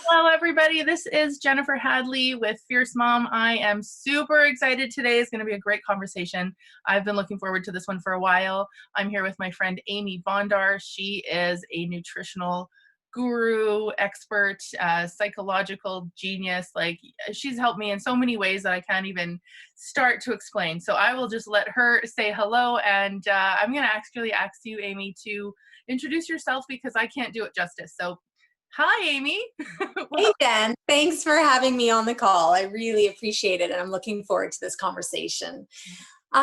Hello, everybody. This is Jennifer Hadley with Fierce Mom. I am super excited today. It's going to be a great conversation. I've been looking forward to this one for a while. I'm here with my friend Amy Bondar. She is a nutritional guru, expert, psychological genius. Like, she's helped me in so many ways that I can't even start to explain. So I will just let her say hello. And I'm going to actually ask you, Amy, to introduce yourself because I can't do it justice. So hi, Amy. Hey, Jen. Thanks for having me on the call. I really appreciate it, and I'm looking forward to this conversation.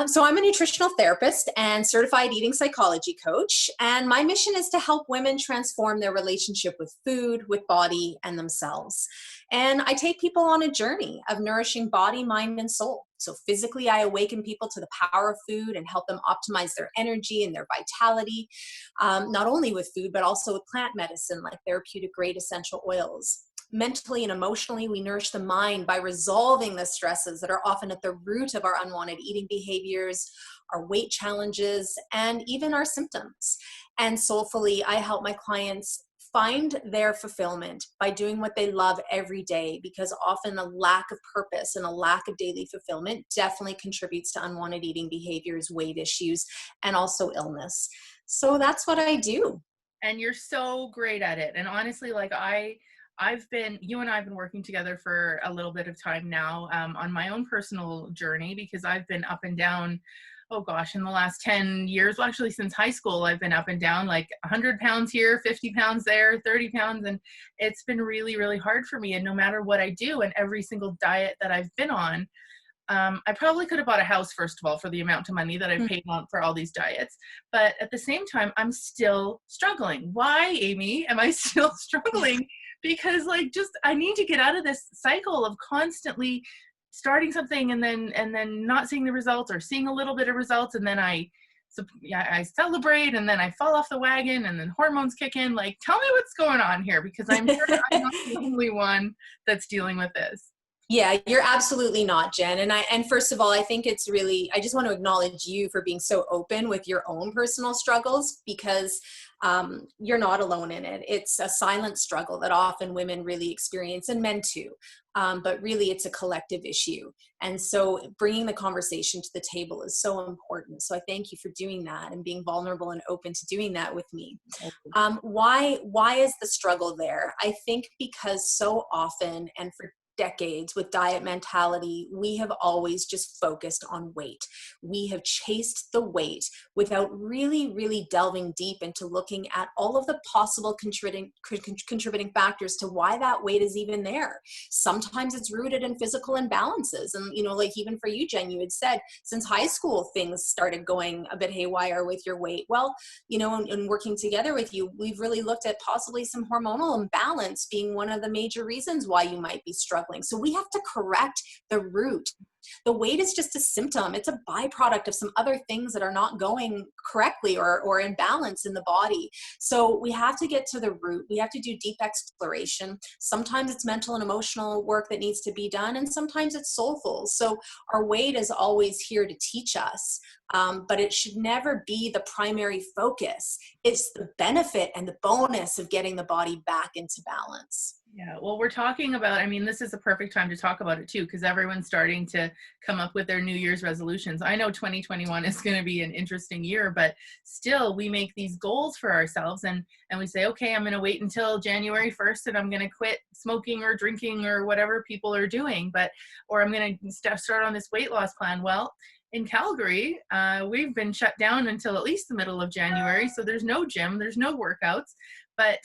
So I'm a nutritional therapist and certified eating psychology coach, and my mission is to help women transform their relationship with food, with body, and themselves. And I take people on a journey of nourishing body, mind, and soul. So physically, I awaken people to the power of food and help them optimize their energy and their vitality, not only with food, but also with plant medicine like therapeutic grade essential oils. Mentally and emotionally, we nourish the mind by resolving the stresses that are often at the root of our unwanted eating behaviors, our weight challenges, and even our symptoms. And soulfully, I help my clients find their fulfillment by doing what they love every day, because often a lack of purpose and a lack of daily fulfillment definitely contributes to unwanted eating behaviors, weight issues, and also illness. So that's what I do. And you're so great at it. And honestly, like you and I have been working together for a little bit of time now on my own personal journey, because I've been up and down, oh gosh, in the last 10 years, well, actually since high school, I've been up and down like 100 pounds here, 50 pounds there, 30 pounds. And it's been really, really hard for me. And no matter what I do and every single diet that I've been on, I probably could have bought a house, first of all, for the amount of money that I've paid on for all these diets. But at the same time, I'm still struggling. Why, Amy, am I still struggling? Because I need to get out of this cycle of constantly starting something and then not seeing the results, or seeing a little bit of results, and then I celebrate, and then I fall off the wagon, and then hormones kick in. Like, tell me what's going on here, because I'm sure I'm not the only one that's dealing with this. Yeah, you're absolutely not, Jen. And first of all, I think it's really, I just want to acknowledge you for being so open with your own personal struggles, because you're not alone in it. It's a silent struggle that often women really experience, and men too. But really, it's a collective issue. And so bringing the conversation to the table is so important. So I thank you for doing that and being vulnerable and open to doing that with me. Why is the struggle there? I think because so often, and for decades with diet mentality, we have always just focused on weight. We have chased the weight without really delving deep into looking at all of the possible contributing factors to why that weight is even there. Sometimes it's rooted in physical imbalances. And, like even for you, Jen, you had said since high school, things started going a bit haywire with your weight. Well, in working together with you, we've really looked at possibly some hormonal imbalance being one of the major reasons why you might be struggling. So we have to correct the root. The weight is just a symptom. It's a byproduct of some other things that are not going correctly or in balance in the body. So we have to get to the root. We have to do deep exploration. Sometimes it's mental and emotional work that needs to be done, and sometimes it's soulful. So our weight is always here to teach us, but it should never be the primary focus. It's the benefit and the bonus of getting the body back into balance. Yeah, well, we're talking about, this is a perfect time to talk about it too, because everyone's starting to come up with their New Year's resolutions. I know 2021 is going to be an interesting year, but still we make these goals for ourselves, and we say, okay, I'm going to wait until January 1st and I'm going to quit smoking or drinking or whatever people are doing, or I'm going to start on this weight loss plan. Well, in Calgary, we've been shut down until at least the middle of January. So there's no gym, there's no workouts, but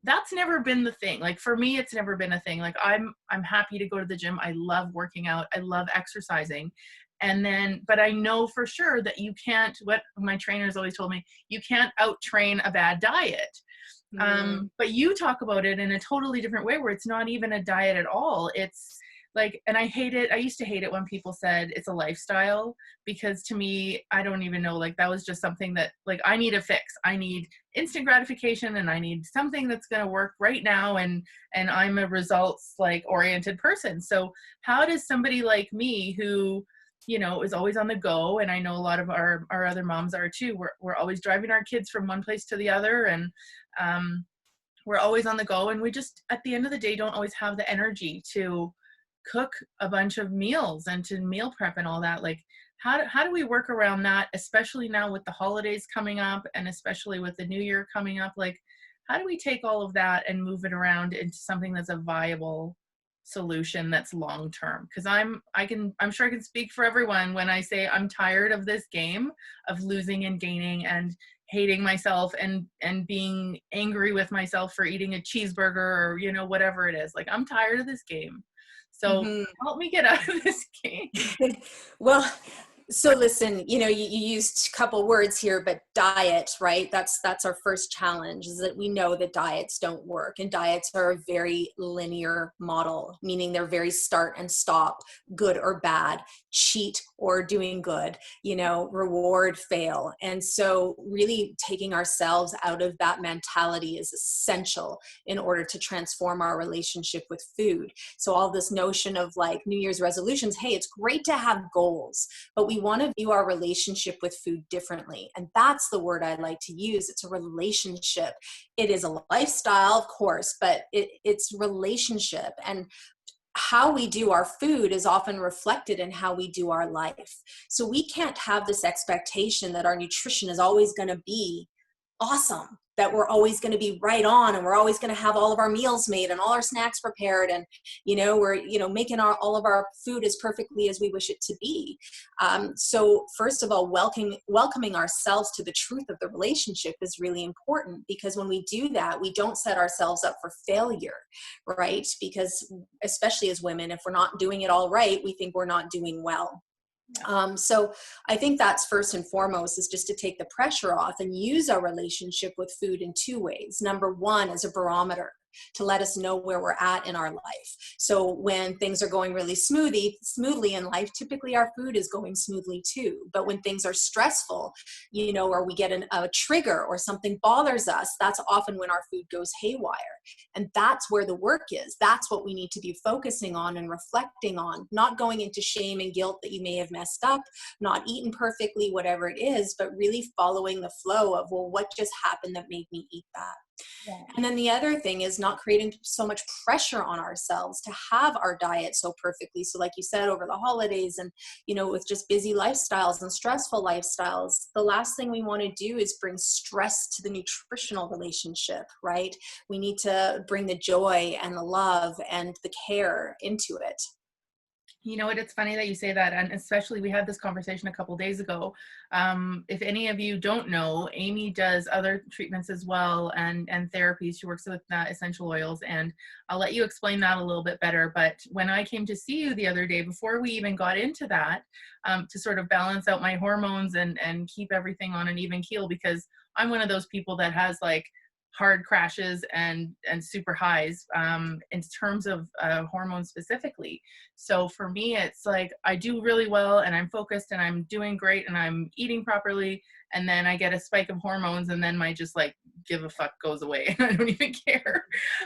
that's never been the thing. Like for me, it's never been a thing. Like I'm happy to go to the gym. I love working out. I love exercising. But I know for sure that you can't, what my trainers always told me, you can't out train a bad diet. But you talk about it in a totally different way, where it's not even a diet at all. It's like, and I hate it. I used to hate it when people said it's a lifestyle, because to me, I don't even know, like that was just something that like I need a fix. I need instant gratification, and I need something that's going to work right now. And I'm a results like oriented person. So how does somebody like me who, is always on the go, and I know a lot of our other moms are too, we're always driving our kids from one place to the other, and we're always on the go, and we just, at the end of the day, don't always have the energy to cook a bunch of meals and to meal prep and all that. Like, how do we work around that, especially now with the holidays coming up and especially with the new year coming up? Like, how do we take all of that and move it around into something that's a viable solution that's long term? Because I'm sure I can speak for everyone when I say I'm tired of this game of losing and gaining and hating myself and being angry with myself for eating a cheeseburger or, you know, whatever it is. Like, I'm tired of this game. So Mhm. help me get out of this game. Well, so listen, you used a couple words here, but diet, right? That's our first challenge, is that we know that diets don't work, and diets are a very linear model, meaning they're very start and stop, good or bad, cheat or doing good, reward, fail. And so really taking ourselves out of that mentality is essential in order to transform our relationship with food. So all this notion of like New Year's resolutions, hey, it's great to have goals, but we want to view our relationship with food differently. And that's the word I like to use. It's a relationship. It is a lifestyle, of course, but it's relationship. And how we do our food is often reflected in how we do our life. So we can't have this expectation that our nutrition is always going to be awesome, that we're always going to be right on, and we're always going to have all of our meals made and all our snacks prepared, and we're making all of our food as perfectly as we wish it to be. So first of all, welcoming ourselves to the truth of the relationship is really important, because when we do that, we don't set ourselves up for failure, right? Because especially as women, if we're not doing it all right, we think we're not doing well. So I think that's first and foremost, is just to take the pressure off and use our relationship with food in two ways. Number one, as a barometer to let us know where we're at in our life. So when things are going really smoothly in life, typically our food is going smoothly too. But when things are stressful, or we get a trigger or something bothers us, that's often when our food goes haywire. And that's where the work is. That's what we need to be focusing on and reflecting on, not going into shame and guilt that you may have messed up, not eaten perfectly, whatever it is, but really following the flow of, well, what just happened that made me eat that? Yeah. And then the other thing is not creating so much pressure on ourselves to have our diet so perfectly. So like you said, over the holidays and, with just busy lifestyles and stressful lifestyles, the last thing we want to do is bring stress to the nutritional relationship, right? We need to bring the joy and the love and the care into it. You know what? It's funny that you say that, and especially we had this conversation a couple days ago. If any of you don't know, Amy does other treatments as well, and therapies. She works with essential oils, and I'll let you explain that a little bit better. But when I came to see you the other day, before we even got into that, to sort of balance out my hormones and keep everything on an even keel, because I'm one of those people that has like hard crashes and super highs in terms of hormones specifically. So for me, it's like I do really well and I'm focused and I'm doing great and I'm eating properly, and then I get a spike of hormones and then my just like give a fuck goes away. I don't even care.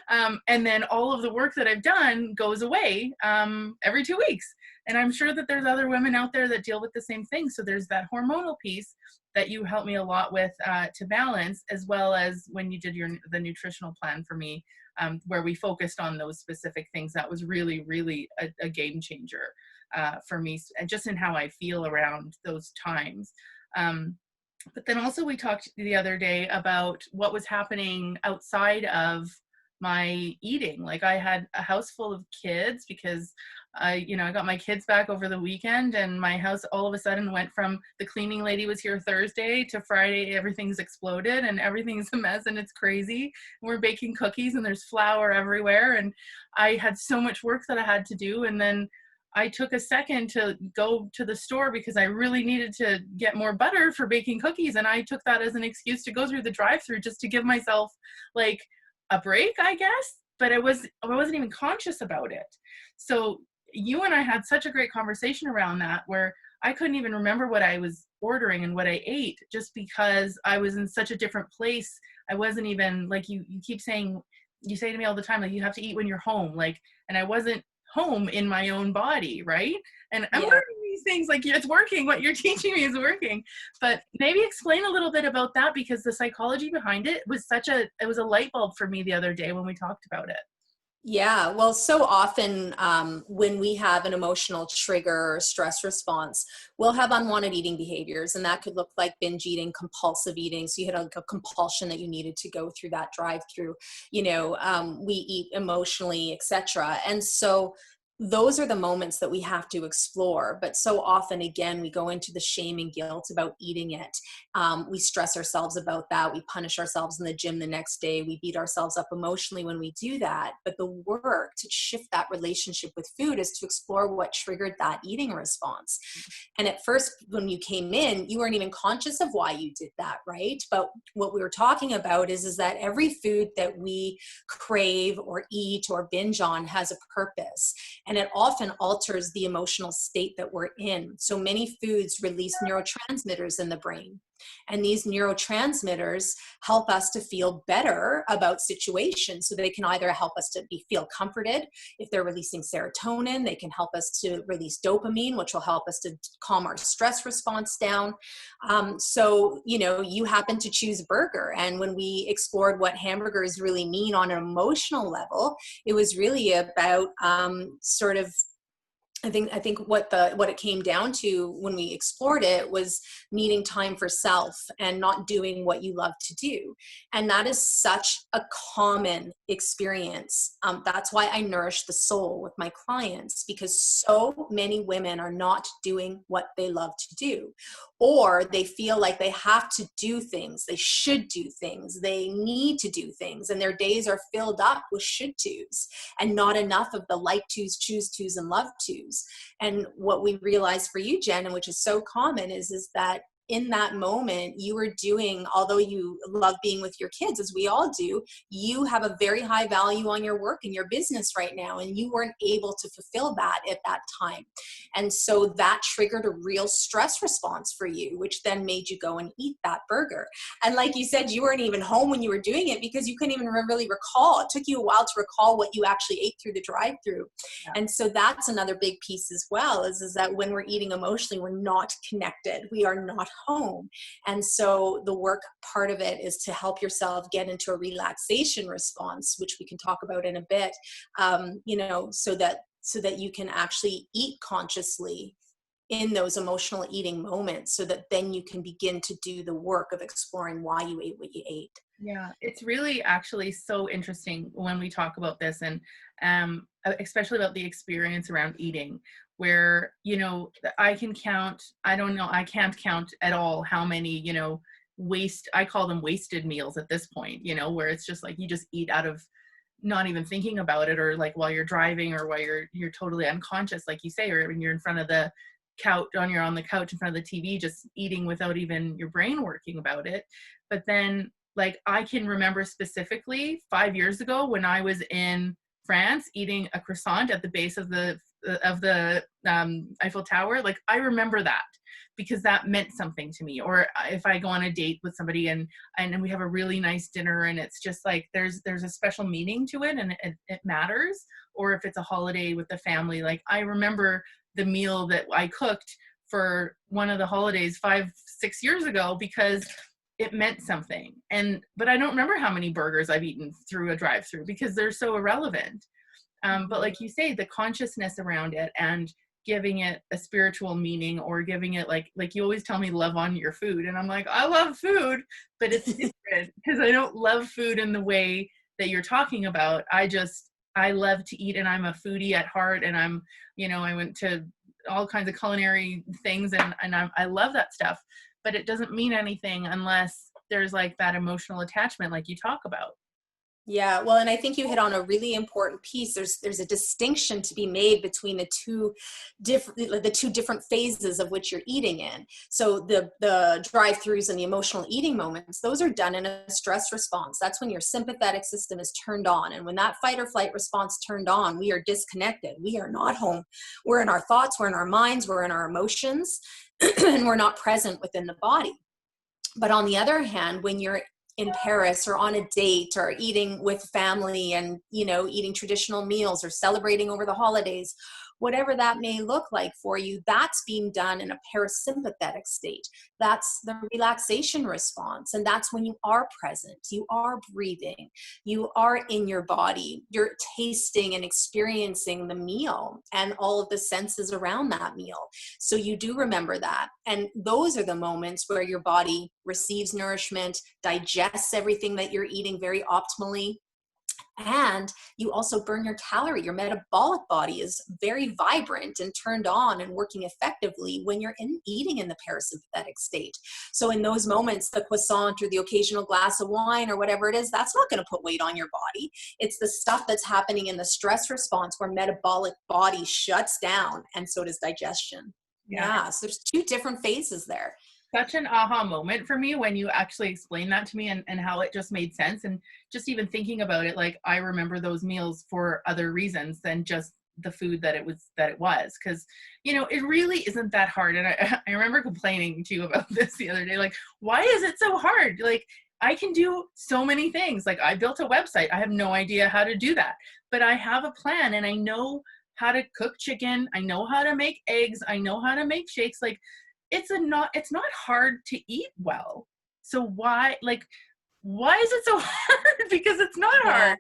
And then all of the work that I've done goes away every 2 weeks. And I'm sure that there's other women out there that deal with the same thing. So there's that hormonal piece that you helped me a lot with to balance, as well as when you did the nutritional plan for me, where we focused on those specific things. That was really, really a game changer for me, just in how I feel around those times. But then also we talked the other day about what was happening outside of my eating. Like I had a house full of kids because I got my kids back over the weekend, and my house all of a sudden went from the cleaning lady was here Thursday to Friday, everything's exploded and everything's a mess and it's crazy. We're baking cookies and there's flour everywhere, and I had so much work that I had to do. And then I took a second to go to the store because I really needed to get more butter for baking cookies. And I took that as an excuse to go through the drive-through just to give myself like a break, I guess. But I wasn't even conscious about it. So you and I had such a great conversation around that, where I couldn't even remember what I was ordering and what I ate, just because I was in such a different place. I wasn't even like you keep saying, you say to me all the time, like, you have to eat when you're home, like, and I wasn't home in my own body, right? And I'm Yeah. learning these things, like it's working. What you're teaching me is working. But maybe explain a little bit about that, because the psychology behind it was it was a light bulb for me the other day when we talked about it. Yeah, well, so often when we have an emotional trigger or stress response, we'll have unwanted eating behaviors, and that could look like binge eating, compulsive eating. So you had like a compulsion that you needed to go through that drive-through. We eat emotionally, etc. And so those are the moments that we have to explore. But so often, again, we go into the shame and guilt about eating it. We stress ourselves about that. We punish ourselves in the gym the next day. We beat ourselves up emotionally when we do that. But the work to shift that relationship with food is to explore what triggered that eating response. And at first, when you came in, you weren't even conscious of why you did that, right? But what we were talking about is that every food that we crave or eat or binge on has a purpose. And it often alters the emotional state that we're in. So many foods release neurotransmitters in the brain. And these neurotransmitters help us to feel better about situations. So they can either help us to feel comforted. If they're releasing serotonin, they can help us to release dopamine, which will help us to calm our stress response down. You happen to choose burger. And when we explored what hamburgers really mean on an emotional level, it was really about I think what it came down to when we explored it was needing time for self and not doing what you love to do. And that is such a common experience. That's why I nourish the soul with my clients, because so many women are not doing what they love to do, or they feel like they have to do things, they should do things, they need to do things, and their days are filled up with should tos and not enough of the like tos, choose tos, and love tos. And what we realized for you, Jen, and which is so common, is that in that moment you were doing, although you love being with your kids, as we all do, you have a very high value on your work and your business right now, and you weren't able to fulfill that at that time. And so that triggered a real stress response for you, which then made you go and eat that burger. And like you said, you weren't even home when you were doing it because you couldn't even really recall. It took you a while to recall what you actually ate through the drive-through. Yeah. And so that's another big piece as well, is that when we're eating emotionally, we're not connected. We are not home. And so the work part of it is to help yourself get into a relaxation response, which we can talk about in a bit, so that you can actually eat consciously in those emotional eating moments, so that then you can begin to do the work of exploring why you ate what you ate. Yeah, it's really actually so interesting when we talk about this, and especially about the experience around eating, where, I can't count at all how many, I call them wasted meals at this point, where it's just like you just eat out of not even thinking about it, or like while you're driving, or while you're totally unconscious, like you say, or when you're in front of the couch, you're on the couch in front of the TV, just eating without even your brain working about it. But then, like, I can remember specifically 5 years ago when I was in France eating a croissant at the base of the Eiffel Tower. Like, I remember that because that meant something to me. Or if I go on a date with somebody and we have a really nice dinner, and it's just like there's a special meaning to it, and it matters. Or if it's a holiday with the family, like I remember the meal that I cooked for one of the holidays 5-6 years ago because it meant something. But I don't remember how many burgers I've eaten through a drive-through because they're so irrelevant. But like you say, the consciousness around it and giving it a spiritual meaning, or giving it like you always tell me, love on your food. And I'm like, I love food, but it's different because I don't love food in the way that you're talking about. I love to eat, and I'm a foodie at heart, and I went to all kinds of culinary things, and I love that stuff. But it doesn't mean anything unless there's like that emotional attachment like you talk about. Yeah, well, and I think you hit on a really important piece. There's a distinction to be made between the two different phases of which you're eating in. So the drive-throughs and the emotional eating moments, those are done in a stress response. That's when your sympathetic system is turned on. And when that fight or flight response turned on, we are disconnected. We are not home. We're in our thoughts, we're in our minds, we're in our emotions, and we're not present within the body. But on the other hand, when you're in Paris, or on a date, or eating with family and, eating traditional meals, or celebrating over the holidays, whatever that may look like for you, that's being done in a parasympathetic state. That's the relaxation response. And that's when you are present, you are breathing, you are in your body, you're tasting and experiencing the meal and all of the senses around that meal. So you do remember that. And those are the moments where your body receives nourishment, digests everything that you're eating very optimally. And you also burn your calorie. Your metabolic body is very vibrant and turned on and working effectively when you're eating in the parasympathetic state. So in those moments, the croissant or the occasional glass of wine or whatever it is, that's not going to put weight on your body. It's the stuff that's happening in the stress response where metabolic body shuts down, and so does digestion. Yeah. So there's two different phases there. Such an aha moment for me when you actually explained that to me, and how it just made sense. And just even thinking about it, like, I remember those meals for other reasons than just the food that it was, because it really isn't that hard. And I remember complaining to you about this the other day, like, why is it so hard? Like, I can do so many things. Like, I built a website, I have no idea how to do that, but I have a plan, and I know how to cook chicken, I know how to make eggs, I know how to make shakes. Like, it's not hard to eat well. So why is it so hard? Because it's not hard.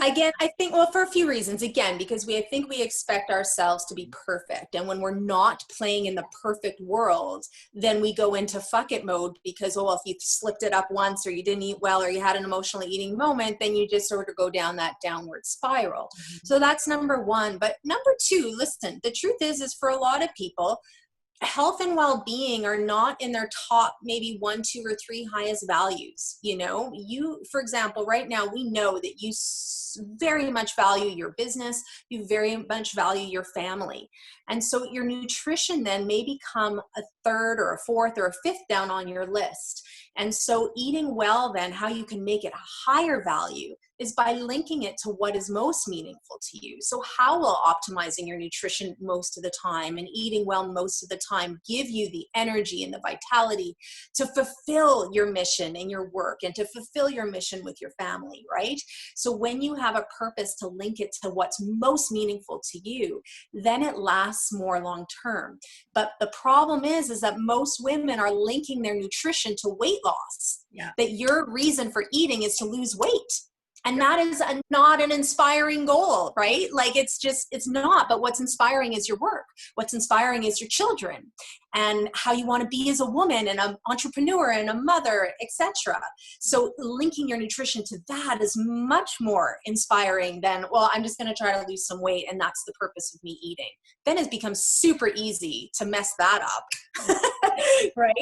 Again, I think, well, for a few reasons. Again, because I think we expect ourselves to be perfect. And when we're not playing in the perfect world, then we go into fuck it mode because, if you slipped it up once, or you didn't eat well, or you had an emotional eating moment, then you just sort of go down that downward spiral. Mm-hmm. So that's number one. But number two, listen, the truth is for a lot of people, health and well-being are not in their top maybe 1, 2, or 3 highest values. You, for example, right now, we know that you very much value your business, you very much value your family. And so your nutrition then may become a 3rd or a 4th or a 5th down on your list. And so eating well, then, how you can make it a higher value is by linking it to what is most meaningful to you. So how will optimizing your nutrition most of the time and eating well most of the time give you the energy and the vitality to fulfill your mission in your work and to fulfill your mission with your family, right? So when you have a purpose to link it to what's most meaningful to you, then it lasts more long term. But the problem is that most women are linking their nutrition to weight loss. Yeah. That your reason for eating is to lose weight. And that is not an inspiring goal, right? Like, it's not. But what's inspiring is your work. What's inspiring is your children and how you want to be as a woman and an entrepreneur and a mother, etc. So linking your nutrition to that is much more inspiring than, I'm just going to try to lose some weight and that's the purpose of me eating. Then it becomes super easy to mess that up. Right?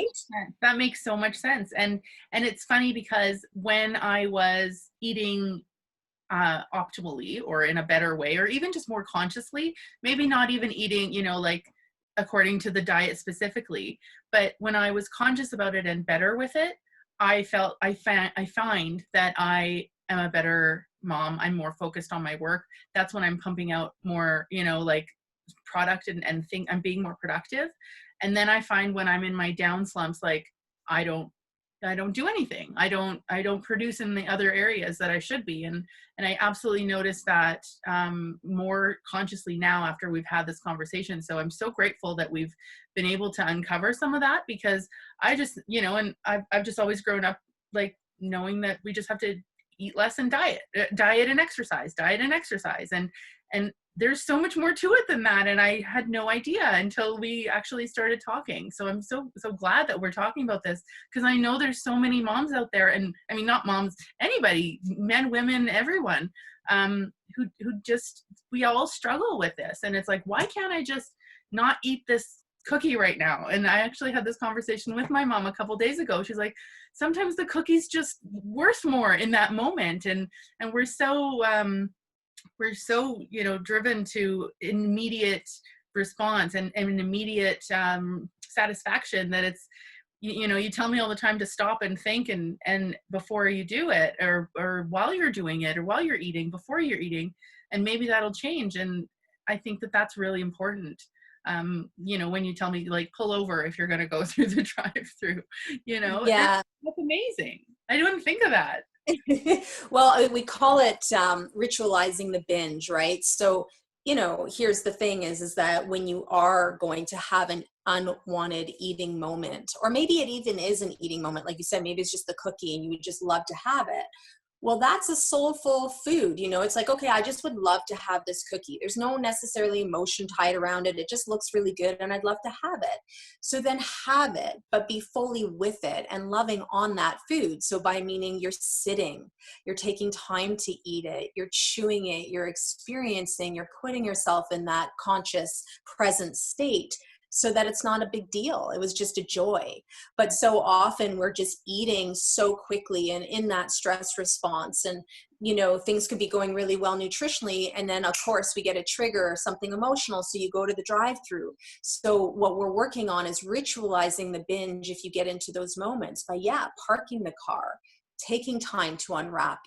That makes so much sense. And it's funny because when I was eating optimally or in a better way, or even just more consciously, maybe not even eating, like according to the diet specifically, but when I was conscious about it and better with it, I find that I am a better mom. I'm more focused on my work. That's when I'm pumping out more, like product and think I'm being more productive. And then I find when I'm in my down slumps, like I don't do anything. I don't produce in the other areas that I should be. And I absolutely noticed that more consciously now after we've had this conversation. So I'm so grateful that we've been able to uncover some of that, because I just, and I've just always grown up like knowing that we just have to eat less and diet and exercise. And there's so much more to it than that. And I had no idea until we actually started talking. So I'm so glad that we're talking about this, because I know there's so many moms out there, and I mean, not moms, anybody, men, women, everyone, who just, we all struggle with this. And it's like, why can't I just not eat this cookie right now? And I actually had this conversation with my mom a couple days ago. She's like, sometimes the cookie's just worth more in that moment. And we're so driven to immediate response and an immediate satisfaction, that it's, you tell me all the time to stop and think and before you do it, or while you're doing it, or while you're eating, before you're eating, and maybe that'll change. And I think that that's really important. When you tell me, like, pull over if you're going to go through the drive-through, yeah, that's amazing. I didn't think of that. Well, we call it ritualizing the binge, right? So, here's the thing is that when you are going to have an unwanted eating moment, or maybe it even is an eating moment, like you said, maybe it's just the cookie and you would just love to have it. Well, that's a soulful food. It's like, okay, I just would love to have this cookie. There's no necessarily emotion tied around it. It just looks really good and I'd love to have it. So then have it, but be fully with it and loving on that food. So by meaning you're sitting, you're taking time to eat it, you're chewing it, you're experiencing, you're putting yourself in that conscious present state, so that it's not a big deal. It was just a joy. But so often we're just eating so quickly and in that stress response, and things could be going really well nutritionally, and then of course we get a trigger or something emotional, so you go to the drive-through. So what we're working on is ritualizing the binge if you get into those moments by parking the car, taking time to unwrap,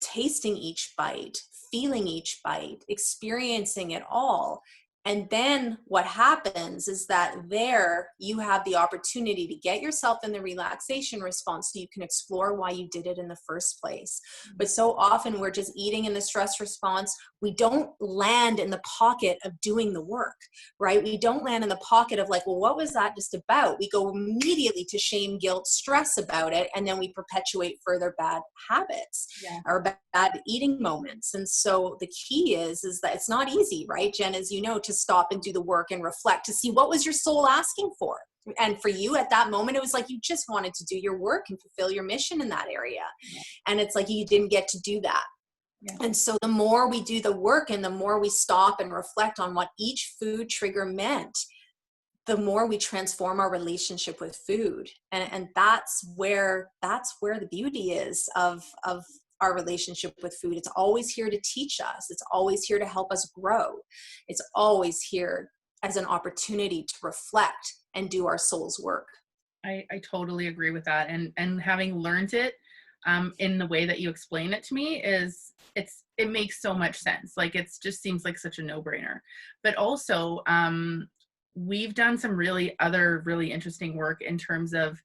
tasting each bite, feeling each bite, experiencing it all. And then what happens is that there you have the opportunity to get yourself in the relaxation response so you can explore why you did it in the first place. But so often we're just eating in the stress response. We don't land in the pocket of doing the work, right? We don't land in the pocket of like, well, what was that just about? We go immediately to shame, guilt, stress about it. And then we perpetuate further bad habits or bad eating moments. And so the key is that it's not easy, right, Jen, as you know, to stop and do the work and reflect to see what was your soul asking for. And for you at that moment, it was like you just wanted to do your work and fulfill your mission in that area. And it's like you didn't get to do that. And so the more we do the work and the more we stop and reflect on what each food trigger meant, the more we transform our relationship with food. And that's where the beauty is of our relationship with food. It's always here to teach us. It's always here to help us grow. It's always here as an opportunity to reflect and do our soul's work. I totally agree with that. And having learned it in the way that you explain it to me it makes so much sense. Like it just seems like such a no-brainer. But also we've done some really interesting work in terms of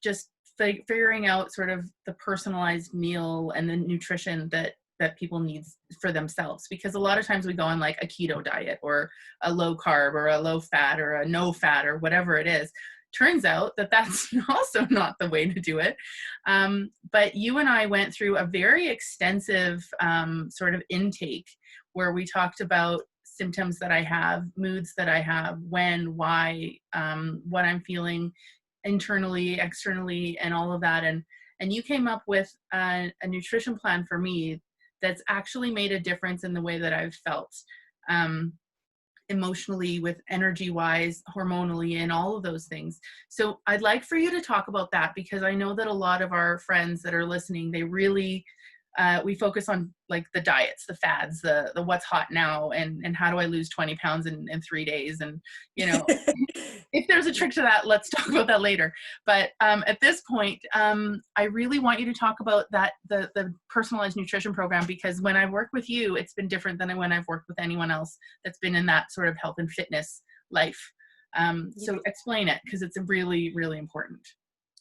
just figuring out sort of the personalized meal and the nutrition that people need for themselves. Because a lot of times we go on like a keto diet or a low carb or a low fat or a no fat or whatever it is. Turns out that that's also not the way to do it. But you and I went through a very extensive sort of intake where we talked about symptoms that I have, moods that I have, when, why, what I'm feeling internally, externally, and all of that. And you came up with a nutrition plan for me that's actually made a difference in the way that I've felt emotionally, with energy wise, hormonally, and all of those things. So I'd like for you to talk about that, because I know that a lot of our friends that are listening, they really we focus on like the diets, the fads, the what's hot now, and how do I lose 20 pounds in 3 days. And, if there's a trick to that, let's talk about that later. But at this point, I really want you to talk about that, the personalized nutrition program, because when I've worked with you, it's been different than when I've worked with anyone else that's been in that sort of health and fitness life. So explain it, because it's really, really important.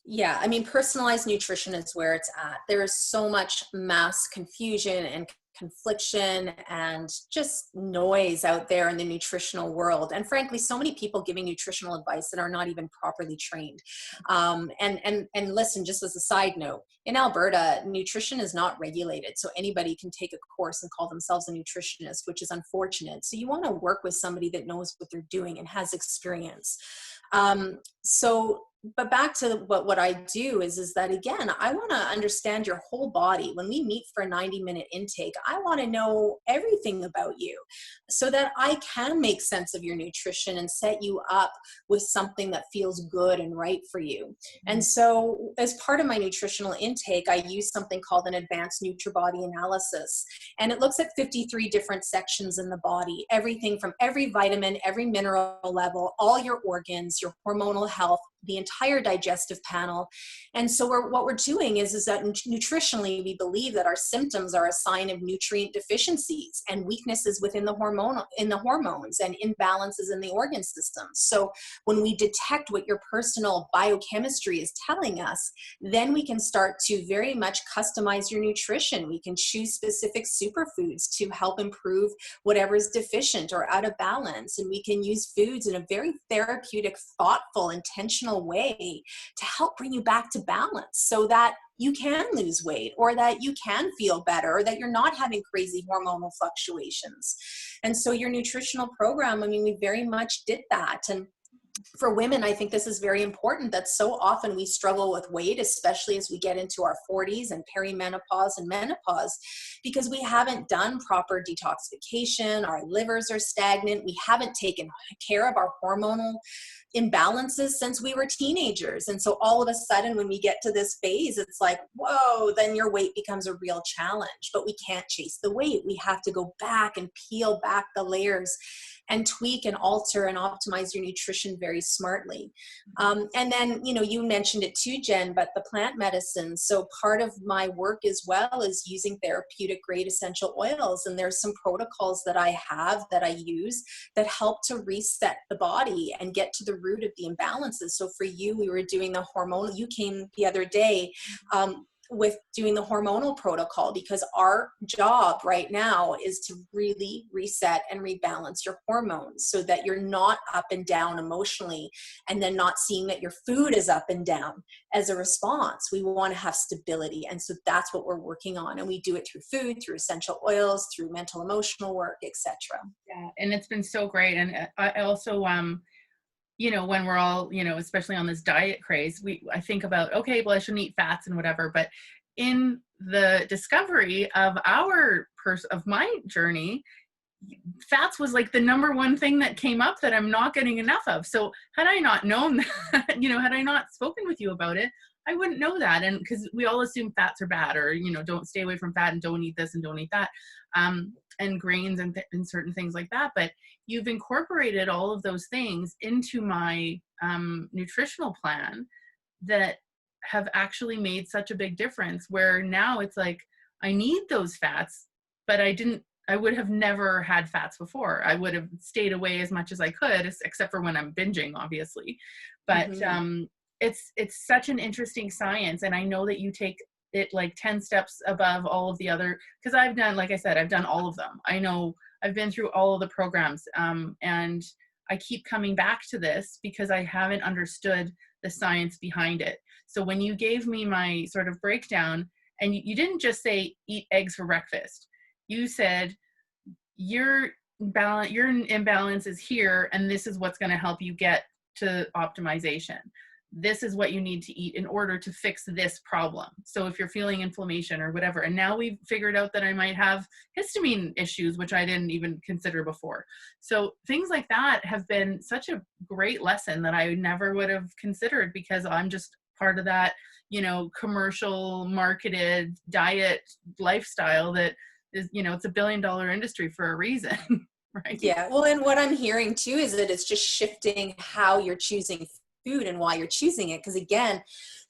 Yeah, I mean, personalized nutrition is where it's at. There is so much mass confusion and confliction and just noise out there in the nutritional world. And frankly, so many people giving nutritional advice that are not even properly trained. And listen, just as a side note, in Alberta, nutrition is not regulated. So anybody can take a course and call themselves a nutritionist, which is unfortunate. So you want to work with somebody that knows what they're doing and has experience. But back to what I do is that, again, I want to understand your whole body. When we meet for a 90-minute intake, I want to know everything about you so that I can make sense of your nutrition and set you up with something that feels good and right for you. And so as part of my nutritional intake, I use something called an advanced NutriBody analysis. And it looks at 53 different sections in the body, everything from every vitamin, every mineral level, all your organs, your hormonal health, the entire digestive panel. And so what we're doing is that nutritionally, we believe that our symptoms are a sign of nutrient deficiencies and weaknesses within the hormones and imbalances in the organ systems. So when we detect what your personal biochemistry is telling us, then we can start to very much customize your nutrition. We can choose specific superfoods to help improve whatever is deficient or out of balance. And we can use foods in a very therapeutic, thoughtful, intentional way to help bring you back to balance so that you can lose weight or that you can feel better or that you're not having crazy hormonal fluctuations. And so your nutritional program, I mean, we very much did that. And for women, I think this is very important that so often we struggle with weight, especially as we get into our 40s and perimenopause and menopause, because we haven't done proper detoxification. Our livers are stagnant. We haven't taken care of our hormonal imbalances since we were teenagers. And so all of a sudden, when we get to this phase, it's like, whoa, then your weight becomes a real challenge. But we can't chase the weight. We have to go back and peel back the layers and tweak and alter and optimize your nutrition very smartly. And then, you know, you mentioned it too, Jen, but the plant medicine. So part of my work as well is using therapeutic grade essential oils. And there's some protocols that I have that I use that help to reset the body and get to the root of the imbalances. So for you, we were doing the hormonal, you came the other day, with doing the hormonal protocol, because our job right now is to really reset and rebalance your hormones so that you're not up and down emotionally and then not seeing that your food is up and down as a response. We want to have stability. And so that's what we're working on. And we do it through food, through essential oils, through mental emotional work, etc. Yeah. And it's been so great. And I also, you know, when we're all, you know, especially on this diet craze, I think about, okay, well, I shouldn't eat fats and whatever. But in the discovery of my journey, fats was like the number one thing that came up that I'm not getting enough of. So had I not known that, you know, had I not spoken with you about it, I wouldn't know that. And because we all assume fats are bad, or, you know, don't stay away from fat and don't eat this and don't eat that. And grains and certain things like that. But you've incorporated all of those things into my nutritional plan that have actually made such a big difference, where now it's like, I need those fats, but I would have never had fats before. I would have stayed away as much as I could, except for when I'm binging, obviously. But it's such an interesting science. And I know that you take it like 10 steps above all of the other, because I've done, like I said, I've done all of them. I know I've been through all of the programs, and I keep coming back to this because I haven't understood the science behind it. So when you gave me my sort of breakdown, and you didn't just say eat eggs for breakfast, you said your imbalance is here, and this is what's going to help you get to optimization. This is what you need to eat in order to fix this problem. So if you're feeling inflammation or whatever, and now we've figured out that I might have histamine issues, which I didn't even consider before. So things like that have been such a great lesson that I never would have considered, because I'm just part of that, you know, commercial marketed diet lifestyle that is, you know, it's $1 billion industry for a reason. Right? Yeah. Well, and what I'm hearing too is that it's just shifting how you're choosing food and why you're choosing it. Because again,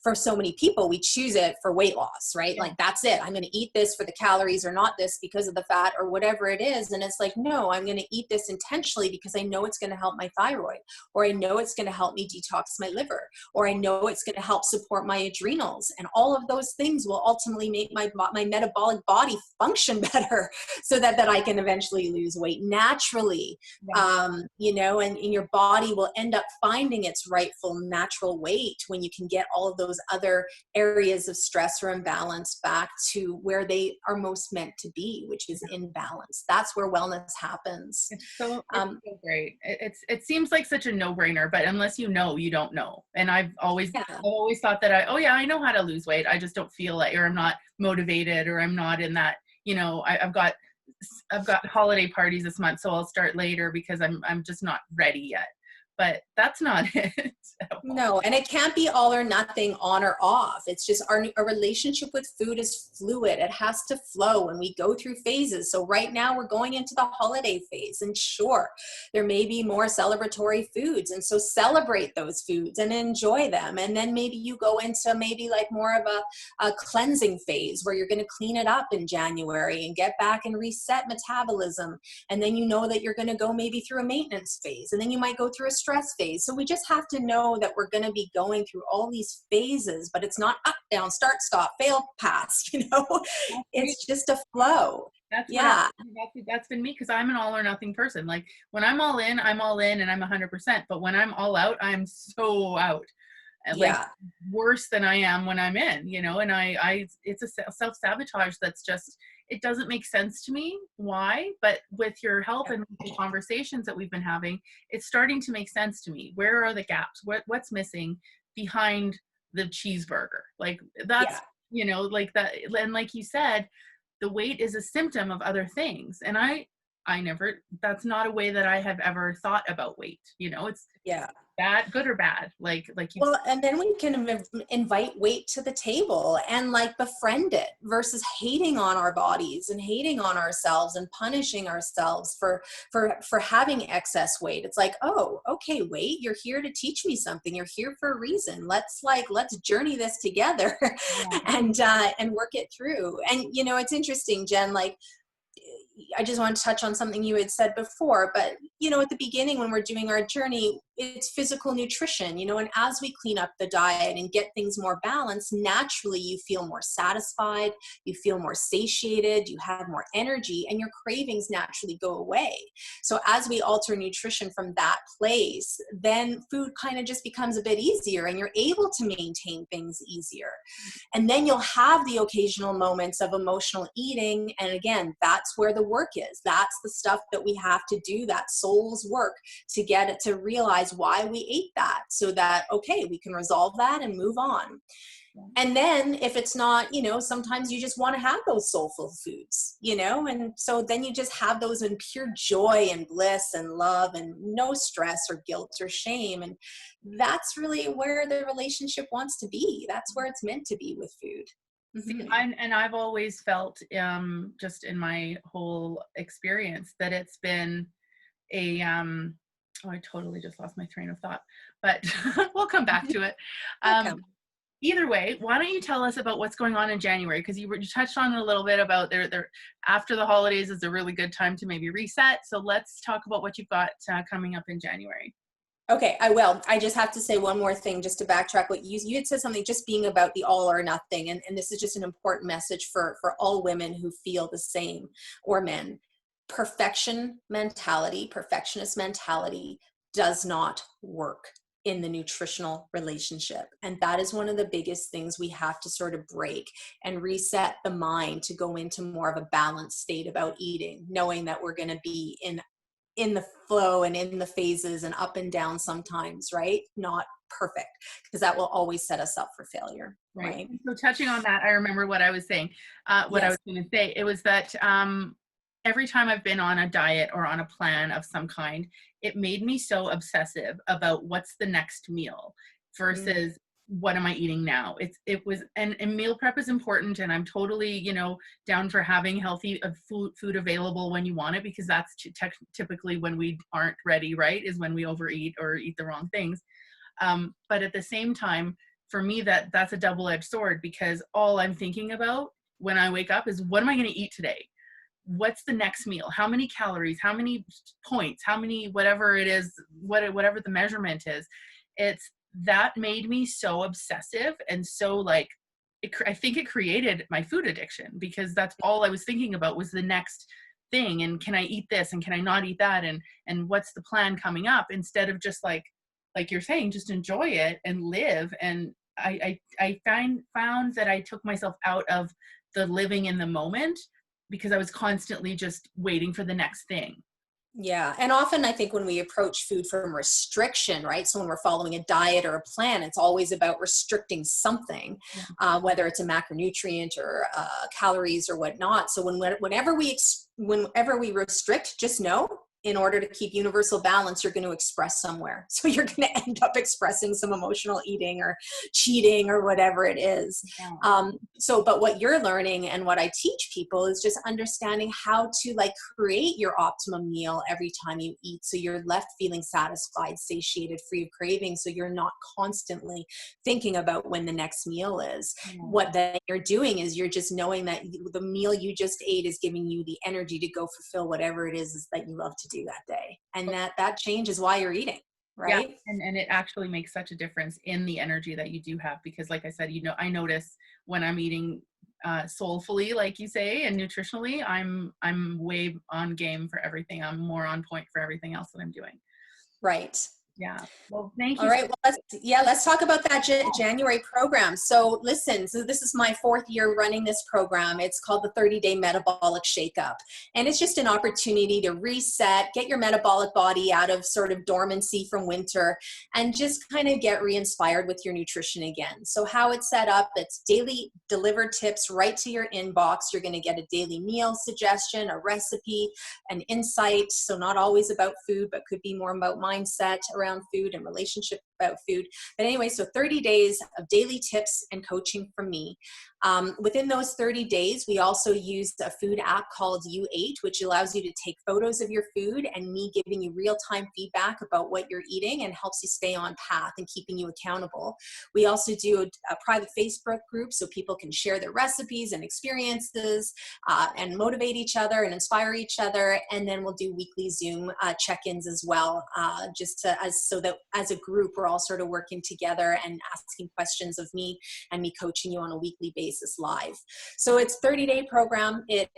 for so many people, we choose it for weight loss, right? Yeah. Like, that's it. I'm going to eat this for the calories, or not this because of the fat or whatever it is. And it's like, no, I'm going to eat this intentionally because I know it's going to help my thyroid, or I know it's going to help me detox my liver, or I know it's going to help support my adrenals. And all of those things will ultimately make my metabolic body function better so that I can eventually lose weight naturally. Yeah. You know, and your body will end up finding its rightful natural weight when you can get all of those other areas of stress or imbalance back to where they are most meant to be, which is in balance. That's where wellness happens. It's so great. It seems like such a no-brainer, but unless you know, you don't know. And I've always thought that I know how to lose weight. I just don't feel like, or I'm not motivated, or I'm not in that, you know, I've got holiday parties this month, so I'll start later because I'm just not ready yet. but that's not it at all. No, and it can't be all or nothing, on or off. It's just our relationship with food is fluid. It has to flow, and we go through phases. So right now we're going into the holiday phase, and sure, there may be more celebratory foods, and so celebrate those foods and enjoy them. And then maybe you go into maybe like more of a cleansing phase where you're going to clean it up in January and get back and reset metabolism. And then you know that you're going to go maybe through a maintenance phase, and then you might go through a stress phase. So we just have to know that we're going to be going through all these phases, but it's not up, down, start, stop, fail, pass, it's just a flow. That's Yeah. that's been me, because I'm an all or nothing person. Like when I'm all in and I'm 100%. But when I'm all out, I'm so out. And like Yeah. worse than I am when I'm in, and I it's a self-sabotage that's just, it doesn't make sense to me why, but with your help and the conversations that we've been having, it's starting to make sense to me. Where are the gaps? What's missing behind the cheeseburger? Like that's, Yeah. like that. And like you said, the weight is a symptom of other things. And I never, that's not a way that I have ever thought about weight. It's Yeah. bad, good or bad, like you. Well, and then we can invite weight to the table and like befriend it versus hating on our bodies and hating on ourselves and punishing ourselves for having excess weight. It's like, oh, okay, weight, you're here to teach me something. You're here for a reason. Let's journey this together and work it through. And it's interesting, Jen, like I just want to touch on something you had said before, but at the beginning when we're doing our journey, it's physical nutrition, and as we clean up the diet and get things more balanced, naturally you feel more satisfied, you feel more satiated, you have more energy, and your cravings naturally go away. So as we alter nutrition from that place, then food kind of just becomes a bit easier and you're able to maintain things easier. And then you'll have the occasional moments of emotional eating. And again, that's where the work is. That's the stuff that we have to do, that soul's work, to get it to realize why we ate that, so that, okay, we can resolve that and move on. And then if it's not, sometimes you just want to have those soulful foods, and so then you just have those in pure joy and bliss and love and no stress or guilt or shame. And that's really where the relationship wants to be. That's where it's meant to be with food. Mm-hmm. And I've always felt, just in my whole experience, that it's been a, oh, I totally just lost my train of thought, but we'll come back to it. Either way, why don't you tell us about what's going on in January? Because you touched on it a little bit about there after the holidays is a really good time to maybe reset. So let's talk about what you've got coming up in January. Okay, I will. I just have to say one more thing just to backtrack what you had said, something just being about the all or nothing. And this is just an important message for all women who feel the same, or men. Perfectionist mentality does not work in the nutritional relationship. And that is one of the biggest things we have to sort of break and reset the mind to go into more of a balanced state about eating, knowing that we're going to be in the flow and in the phases and up and down sometimes, right? Not perfect, because that will always set us up for failure. Right. So touching on that, I remember what I was saying, I was going to say, it was that every time I've been on a diet or on a plan of some kind, it made me so obsessive about what's the next meal versus what am I eating now? It was, and meal prep is important, and I'm totally, down for having healthy food available when you want it, because that's typically when we aren't ready, right? Is when we overeat or eat the wrong things. But at the same time, for me, that's a double-edged sword, because all I'm thinking about when I wake up is, what am I going to eat today? What's the next meal? How many calories? How many points? How many, whatever it is, whatever the measurement is. That made me so obsessive, and so I think it created my food addiction, because that's all I was thinking about was the next thing, and can I eat this and can I not eat that, and what's the plan coming up, instead of just like you're saying, just enjoy it and live. And I found that I took myself out of the living in the moment, because I was constantly just waiting for the next thing. Yeah. And often I think when we approach food from restriction, right? So when we're following a diet or a plan, it's always about restricting something, whether it's a macronutrient or calories or whatnot. So whenever we restrict, just know in order to keep universal balance, you're going to express somewhere. So you're going to end up expressing some emotional eating or cheating or whatever it is. Yeah. But what you're learning and what I teach people is just understanding how to like create your optimum meal every time you eat. So you're left feeling satisfied, satiated, free of craving. So you're not constantly thinking about when the next meal is. What then you're doing is you're just knowing that the meal you just ate is giving you the energy to go fulfill whatever it is that you love to do that day. And that changes why you're eating, right? Yeah, and it actually makes such a difference in the energy that you do have, because like I said, I notice when I'm eating soulfully, like you say, and nutritionally, I'm way on game for everything. I'm more on point for everything else that I'm doing. Right. Yeah. Well, thank All you. right. Well, let's talk about that January program. So listen, so this is my 4th year running this program. It's called the 30-day metabolic shakeup. And it's just an opportunity to reset, get your metabolic body out of sort of dormancy from winter, and just kind of get re-inspired with your nutrition again. So how it's set up, it's daily delivered tips right to your inbox. You're going to get a daily meal suggestion, a recipe, an insight. So not always about food, but could be more about mindset around food and relationship about food. But anyway, so 30 days of daily tips and coaching from me. Within those 30 days, we also used a food app called U8, which allows you to take photos of your food and me giving you real-time feedback about what you're eating and helps you stay on path and keeping you accountable. We also do a private Facebook group so people can share their recipes and experiences and motivate each other and inspire each other. And then we'll do weekly Zoom check-ins as well, so that as a group, we're all sort of working together and asking questions of me and me coaching you on a weekly basis live. So it's 30-day program. It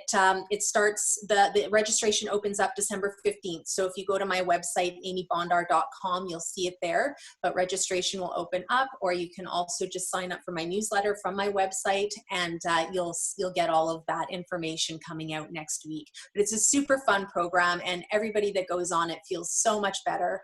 starts, the registration opens up December 15th. So if you go to my website, amybondar.com, you'll see it there, but registration will open up, or you can also just sign up for my newsletter from my website, and you'll get all of that information coming out next week. But it's a super fun program, and everybody that goes on it feels so much better.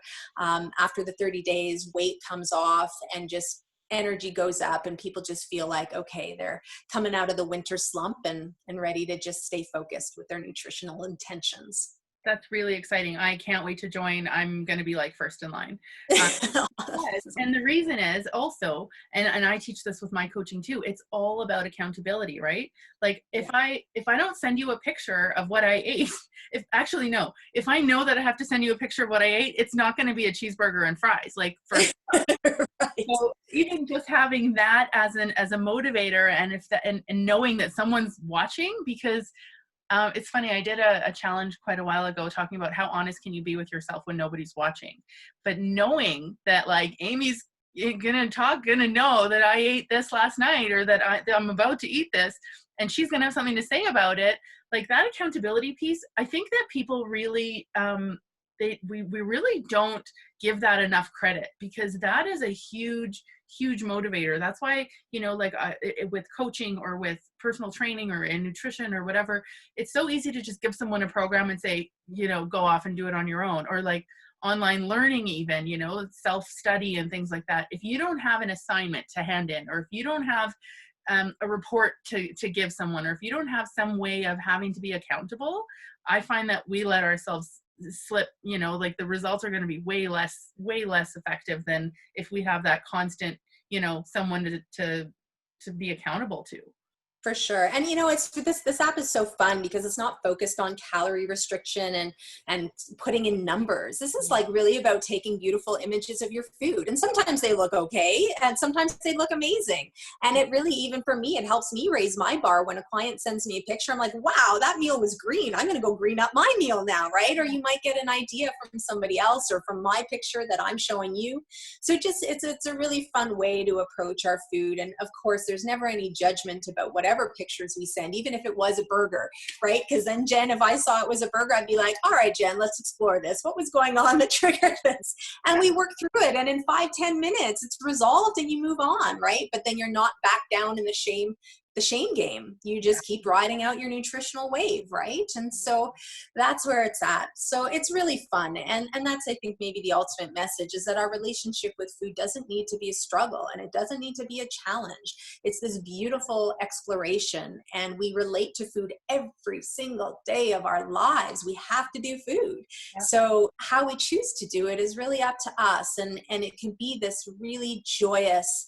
After the 30 days, weight comes off and just energy goes up, and people just feel like, okay, they're coming out of the winter slump and ready to just stay focused with their nutritional intentions. That's really exciting. I can't wait to join. I'm going to be like first in line. Yes. And the reason is also, and I teach this with my coaching too, it's all about accountability, right? Like if I don't send you a picture of what I ate, if I know that I have to send you a picture of what I ate, it's not going to be a cheeseburger and fries. Like first. Right. So even just having that as a motivator, and knowing that someone's watching, because it's funny, I did a challenge quite a while ago talking about how honest can you be with yourself when nobody's watching. But knowing that like Amy's gonna know that I ate this last night, or that I'm about to eat this, and she's gonna have something to say about it, like that accountability piece, I think that people really we really don't give that enough credit, because that is a huge motivator. That's why, like with coaching or with personal training or in nutrition or whatever, it's so easy to just give someone a program and say, go off and do it on your own, or like online learning, even, self-study and things like that. If you don't have an assignment to hand in, or if you don't have a report to give someone, or if you don't have some way of having to be accountable, I find that we let ourselves slip, like the results are going to be way less effective than if we have that constant, someone to be accountable to. For sure. And it's this app is so fun because it's not focused on calorie restriction and putting in numbers. This is like really about taking beautiful images of your food. And sometimes they look okay, and sometimes they look amazing. And it really, even for me, it helps me raise my bar. When a client sends me a picture, I'm like, wow, that meal was green. I'm going to go green up my meal now, right? Or you might get an idea from somebody else or from my picture that I'm showing you. So just, it's a really fun way to approach our food. And of course, there's never any judgment about whatever pictures we send, even if it was a burger, right? Because then Jen, if I saw it was a burger, I'd be like, all right, Jen, let's explore this. What was going on that triggered this? And we work through it. And in 5-10 minutes, it's resolved and you move on, right? But then you're not back down in the shame the shame game. You just keep riding out your nutritional wave, right? And so that's where it's at. So it's really fun. And that's, I think, maybe the ultimate message is that our relationship with food doesn't need to be a struggle, and it doesn't need to be a challenge. It's this beautiful exploration, and we relate to food every single day of our lives. We have to do food. Yeah. So how we choose to do it is really up to us. And it can be this really joyous,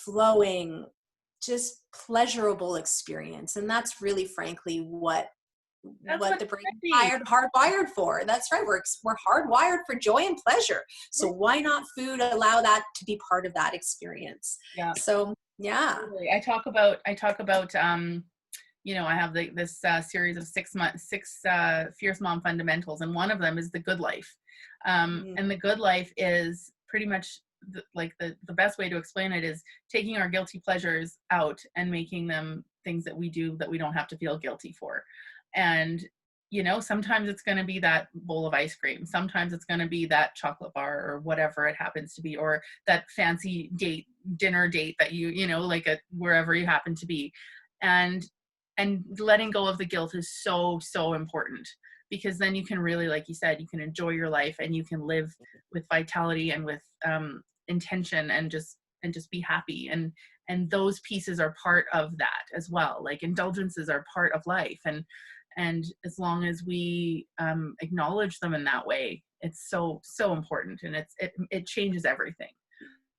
flowing, just pleasurable experience. And that's really, frankly, what the brain is hardwired for. That's right. We're hardwired for joy and pleasure. So why not food allow that to be part of that experience? Yeah. So yeah. I talk about, I have this series of 6 Fierce Mom fundamentals, and one of them is the good life. And the good life is pretty much the best way to explain it is taking our guilty pleasures out and making them things that we do that we don't have to feel guilty for. And, sometimes it's going to be that bowl of ice cream. Sometimes it's going to be that chocolate bar or whatever it happens to be, or that fancy dinner date that wherever you happen to be. And letting go of the guilt is so, so important, because then you can really, like you said, you can enjoy your life and you can live with vitality and with intention and just be happy. And those pieces are part of that as well. Like indulgences are part of life. And as long as we acknowledge them in that way, it's so, so important. And it changes everything.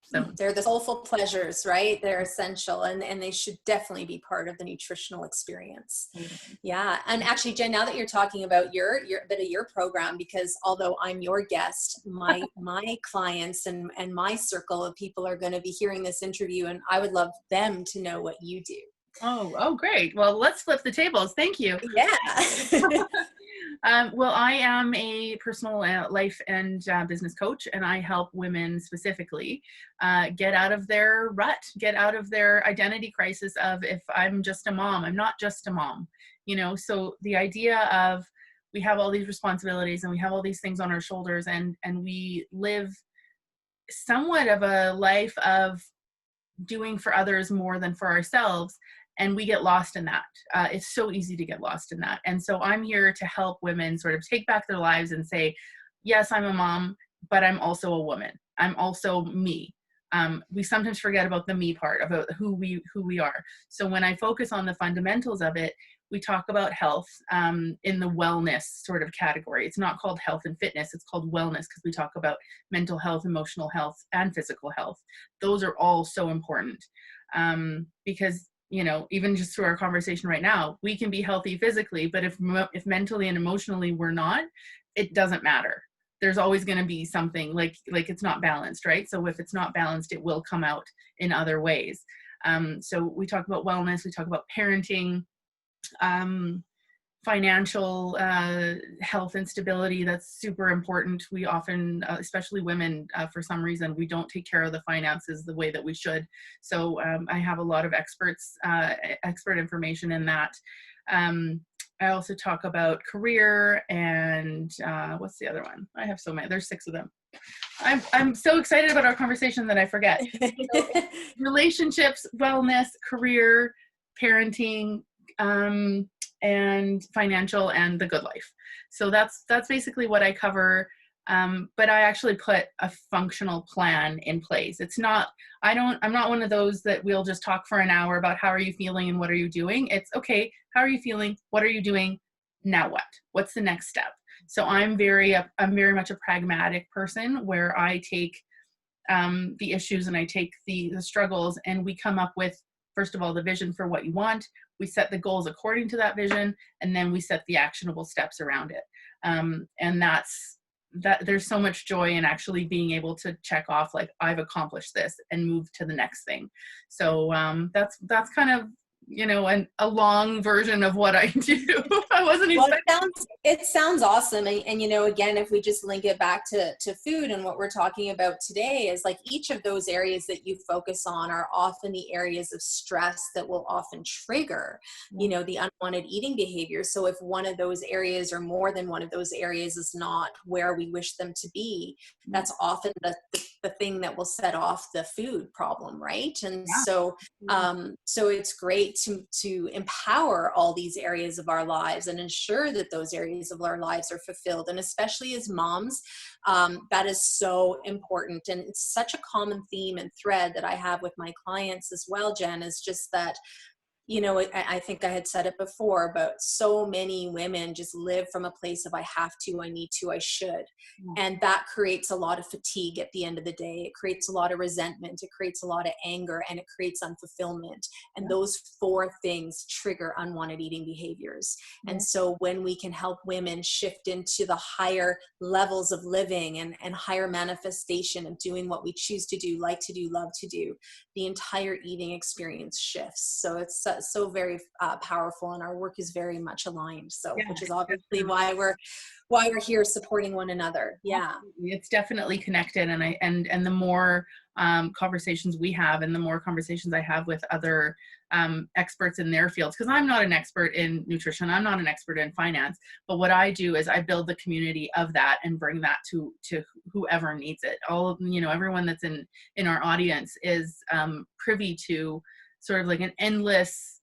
So they're the soulful pleasures, right? They're essential, and they should definitely be part of the nutritional experience. Mm-hmm. Yeah. And actually, Jen, now that you're talking about your bit of your program, because although I'm your guest, my clients and my circle of people are going to be hearing this interview, and I would love them to know what you do. Oh, great. Well, let's flip the tables. Thank you. Yeah. Well, I am a personal life and business coach, and I help women specifically get out of their rut, get out of their identity crisis of, if I'm just a mom, I'm not just a mom, so the idea of, we have all these responsibilities and we have all these things on our shoulders, and we live somewhat of a life of doing for others more than for ourselves. And we get lost in that. It's so easy to get lost in that. And so I'm here to help women sort of take back their lives and say, yes, I'm a mom, but I'm also a woman. I'm also me. We sometimes forget about the me part, about who we are. So when I focus on the fundamentals of it, we talk about health in the wellness sort of category. It's not called health and fitness. It's called wellness, because we talk about mental health, emotional health, and physical health. Those are all so important because, even just through our conversation right now, we can be healthy physically, but if mentally and emotionally we're not, it doesn't matter. There's always going to be something like it's not balanced, right? So if it's not balanced, it will come out in other ways. So we talk about wellness, we talk about parenting, financial health and stability. That's super important. We often, especially women, for some reason, we don't take care of the finances the way that we should. So I have a lot of expert information in that. I also talk about career and what's the other one? I have so many. There's 6 of them. I'm so excited about our conversation that I forget. So, relationships, wellness, career, parenting, and financial, and the good life. So that's basically what I cover. But I actually put a functional plan in place. I'm not one of those that we'll just talk for an hour about how are you feeling and what are you doing. It's okay, how are you feeling? What are you doing? Now what? What's the next step? So I'm very much a pragmatic person, where I take the issues and I take the struggles, and we come up with, first of all, the vision for what you want. We set the goals according to that vision, and then we set the actionable steps around it. And there's so much joy in actually being able to check off, like, I've accomplished this, and move to the next thing. So that's kind of, a long version of what I do. I wasn't expecting. It sounds awesome. And again, if we just link it back to food and what we're talking about today, is like each of those areas that you focus on are often the areas of stress that will often trigger, the unwanted eating behavior. So if one of those areas, or more than one of those areas, is not where we wish them to be, that's often the the thing that will set off the food problem, right? And Yeah. so so it's great to empower all these areas of our lives and ensure that those areas of our lives are fulfilled. And especially as moms, that is so important. And it's such a common theme and thread that I have with my clients as well, Jen, is just that, you know, I think I had said it before, but so many women just live from a place of I have to, I need to, I should. And that creates a lot of fatigue at the end of the day. It creates a lot of resentment. It creates a lot of anger, and it creates unfulfillment. And those four things trigger unwanted eating behaviors. And so when we can help women shift into the higher levels of living and higher manifestation of doing what we choose to do, like to do, love to do, the entire eating experience shifts. So it's so very powerful, and our work is very much aligned. So, which is obviously why we're here supporting one another. Yeah, it's definitely connected, and the more conversations we have, and the more conversations I have with other experts in their fields, because I'm not an expert in nutrition, I'm not an expert in finance, but what I do is I build the community of that and bring that to whoever needs it. All, you know, everyone that's in our audience is privy to sort of like an endless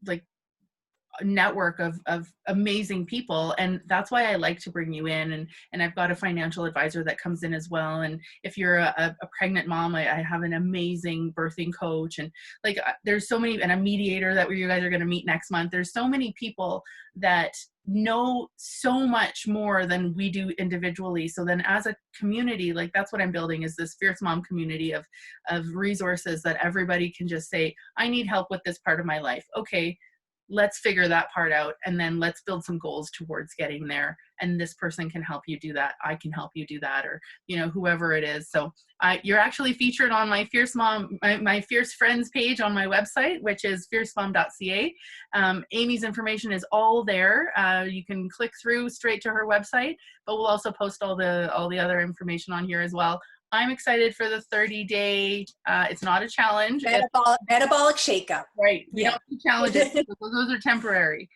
like network of amazing people, and that's why I like to bring you in. And I've got a financial advisor that comes in as well, and if you're a pregnant mom, I have an amazing birthing coach, and like there's so many, and a mediator that you guys are going to meet next month. There's so many people that know so much more than we do individually. So then as a community, like that's what I'm building, is this Fierce Mom community of resources that everybody can just say, I need help with this part of my life. Okay, let's figure that part out, and then let's build some goals towards getting there. And this person can help you do that. I can help you do that, or, you know, whoever it is. So you're actually featured on my Fierce Mom, my Fierce Friends page on my website, which is fiercemom.ca. Amy's information is all there. You can click through straight to her website, but we'll also post all the other information on here as well. I'm excited for the 30-day, it's not a challenge. Metabolic shakeup. Right. We don't do challenges. Those are temporary.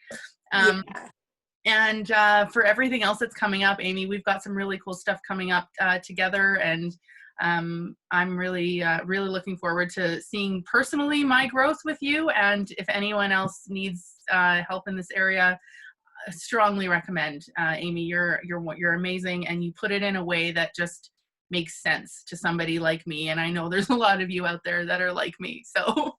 And for everything else that's coming up, Amy, we've got some really cool stuff coming up together. And I'm really looking forward to seeing personally my growth with you. And if anyone else needs help in this area, I strongly recommend, Amy. You're amazing, and you put it in a way that just makes sense to somebody like me. And I know there's a lot of you out there that are like me. So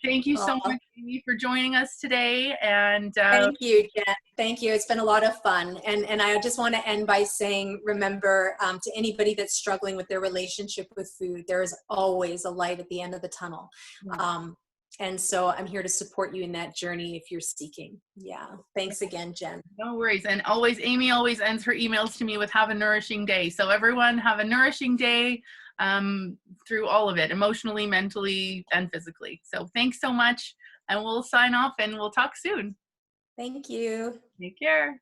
thank you so much, Amy, for joining us today. And thank you, Jen. Thank you. It's been a lot of fun. And I just want to end by saying, remember, to anybody that's struggling with their relationship with food, there is always a light at the end of the tunnel. And so I'm here to support you in that journey if you're seeking. Yeah. Thanks again, Jen. No worries. And always, Amy always ends her emails to me with "have a nourishing day." So everyone, have a nourishing day through all of it, emotionally, mentally, and physically. So thanks so much. And we'll sign off, and we'll talk soon. Thank you. Take care.